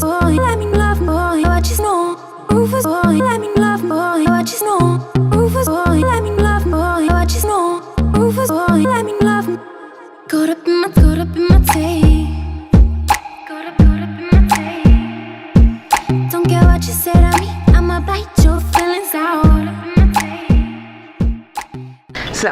Rufus boy, let me love boy, what you know. Rufus boy, let me love boy, what you know. Rufus boy, let me love boy, what you know. Rufus boy, let me love. Caught up in my tape. Caught up in my tape. Don't care what you said to me, I'ma bite your feelings out. So,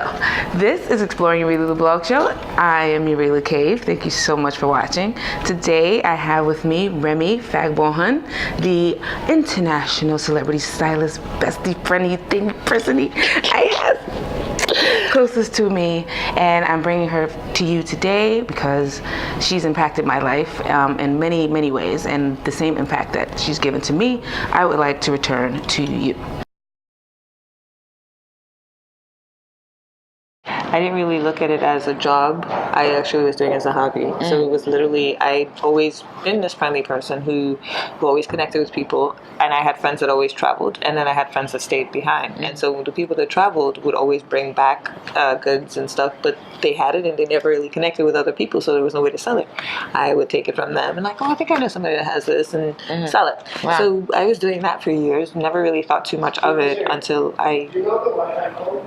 this is Exploring Your the Blog Show. I am Your Cave. Thank you so much for watching. Today, I have with me Remi Fagbohun, the international celebrity stylist, bestie, friendly thing, person I have closest to me, and I'm bringing her to you today because she's impacted my life in many, many ways, and the same impact that she's given to me, I would like to return to you. I didn't really look at it as a job. I actually was doing it as a hobby. So it was literally, I'd always been this friendly person who always connected with people. And I had friends that always traveled. And then I had friends that stayed behind. And so the people that traveled would always bring back goods and stuff. But they had it and they never really connected with other people. So there was no way to sell it. I would take it from them and like, oh, I think I know somebody that has this and sell it. Wow. So I was doing that for years. Never really thought too much of it until I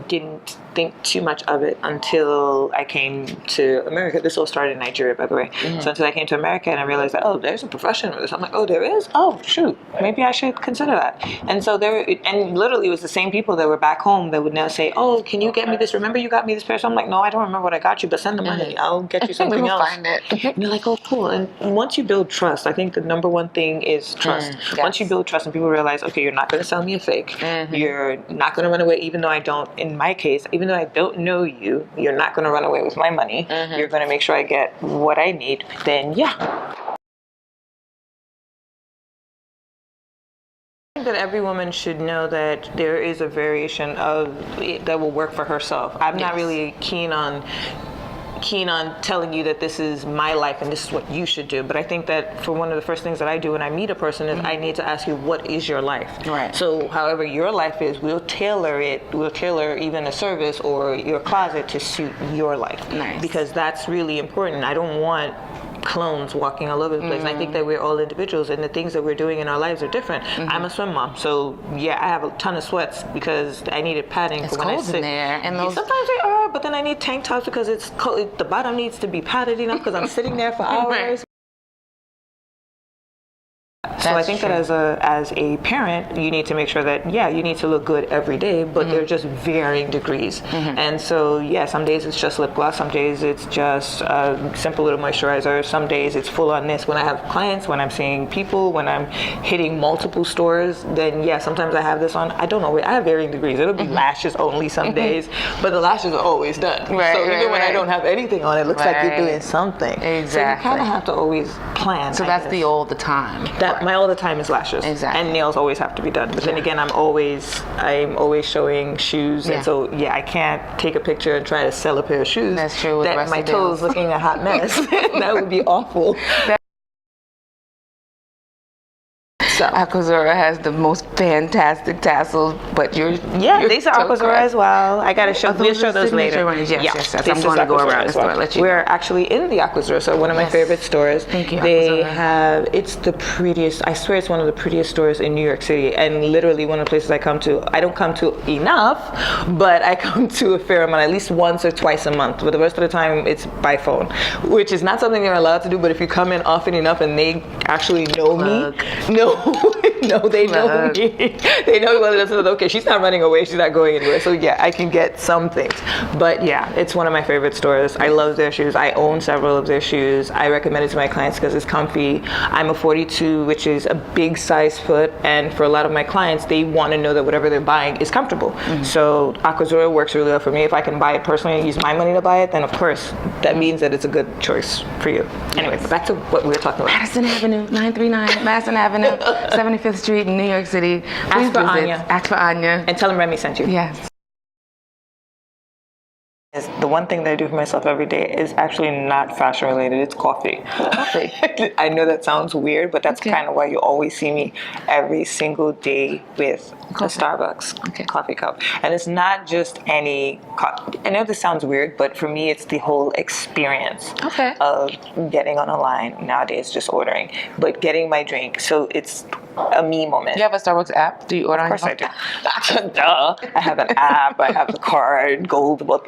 didn't think too much of it until I came to America. This all started in Nigeria, by the way. So until I came to America and I realized that, oh, there's a profession for this. I'm like, oh, there is? Oh, shoot. Maybe I should consider that. And so and literally it was the same people that were back home that would now say, oh, can you get me this? Remember you got me this pair? So I'm like, no, I don't remember what I got you, but send the money. I'll get you something else. Find it. And you're like, oh, cool. And once you build trust, I think the number one thing is trust. Yes. Once you build trust and people realize, okay, you're not going to sell me a fake. You're not going to run away, even though I don't, in my case, even though I don't know you, you're not going to run away with my money. You're going to make sure I get what I need. Then, yeah. I think that every woman should know that there is a variation of that will work for herself. I'm not really keen on telling you that this is my life and this is what you should do. But I think that for one of the first things that I do when I meet a person is I need to ask you, what is your life? Right. So however your life is, we'll tailor even a service or your closet to suit your life. Nice. Because that's really important. I don't want clones walking all over the place. And I think that we're all individuals and the things that we're doing in our lives are different. I'm a swim mom, so yeah, I have a ton of sweats because I needed padding for when I sit. In there, and those... Sometimes they are, but then I need tank tops because it's cold. The bottom needs to be padded enough because I'm sitting there for hours. So I think that as a parent, you need to make sure that, you need to look good every day, but they're just varying degrees. And so, some days it's just lip gloss, some days it's just a simple little moisturizer, some days it's full on this. When I have clients, when I'm seeing people, when I'm hitting multiple stores, then sometimes I have this on. I don't know, I have varying degrees. It'll be lashes only some days, but the lashes are always done. So even when I don't have anything on, it looks like you're doing something. Exactly. So you kind of have to always plan. So that's the all the time. My all the time is lashes. Exactly. And nails always have to be done. But then again, I'm always showing shoes. And so, I can't take a picture and try to sell a pair of shoes. That's true. That my toes looking a hot mess. That would be awful. Aquazzura has the most fantastic tassels, but these are Aquazzura as well. I gotta show. We'll show those later. Yes. I'm going to go around the store. We're actually in the Aquazzura, so one of my favorite stores. Thank you. They have. It's the prettiest. I swear, it's one of the prettiest stores in New York City, and literally one of the places I come to. I don't come to enough, but I come to a fair amount, at least once or twice a month. But the rest of the time, it's by phone, which is not something you're allowed to do. But if you come in often enough and they actually know me, they know me. They know whether that's okay. She's not running away. She's not going anywhere. So I can get some things. But it's one of my favorite stores. I love their shoes. I own several of their shoes. I recommend it to my clients because it's comfy. I'm a 42, which is a big size foot, and for a lot of my clients, they want to know that whatever they're buying is comfortable. So Aquazzura works really well for me. If I can buy it personally and use my money to buy it, then of course that means that it's a good choice for you. Anyway, back to what we were talking about. Madison Avenue, 939 Madison Avenue, 75th Street in New York City. Ask for Anya. Ask for Anya. And tell them Remi sent you. Yes. the one thing that I do for myself every day is actually not fashion related. It's coffee. Coffee. I know that sounds weird, but that's kind of why you always see me every single day with a Starbucks coffee cup. And it's not just any coffee. I know this sounds weird, but for me, it's the whole experience of getting on a line nowadays, just ordering, but getting my drink. So it's a me moment. You have a Starbucks app? Do you order? Of course I do. Duh. I have an app. I have the card, gold. But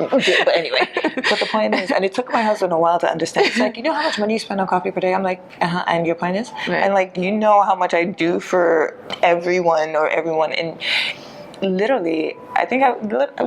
anyway, but the point is, and it took my husband a while to understand. It's like, you know how much money you spend on coffee per day? I'm like, and your point is? Right. And like, you know how much I do for everyone, and literally, I think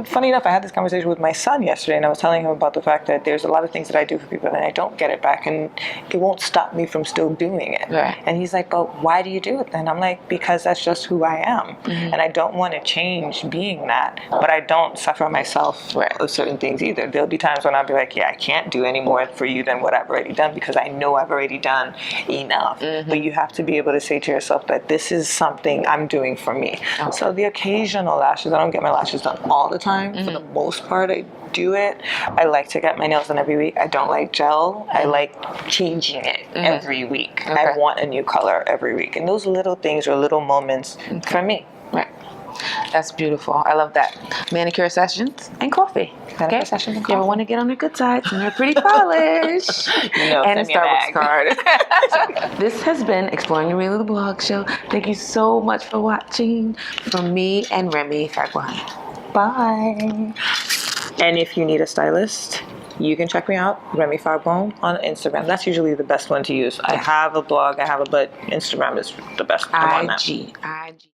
funny enough, I had this conversation with my son yesterday, and I was telling him about the fact that there's a lot of things that I do for people and I don't get it back, and it won't stop me from still doing it. Right. And he's like, but why do you do it then? I'm like, because that's just who I am. And I don't want to change being that, but I don't suffer myself of certain things either. There'll be times when I'll be like, yeah, I can't do any more for you than what I've already done, because I know I've already done enough. But you have to be able to say to yourself that this is something I'm doing for me. So the occasional lashes, I don't get my lashes done all the time. For the most part, I do it. I like to get my nails done every week. I don't like gel. I like changing it every week. I want a new color every week. And those little things are little moments for me. Right. That's beautiful. I love that. Manicure sessions and coffee. Manicure sessions and coffee. You ever want to get on their good sides and their pretty polish. And a Starbucks card. This has been Exploring Your Way to the Blog Show. Thank you so much for watching. From me and Remi Fagbohun. Bye. And if you need a stylist, you can check me out, Remi Fagbohun, on Instagram. That's usually the best one to use. I have a blog, but Instagram is the best. I'm on that. IG.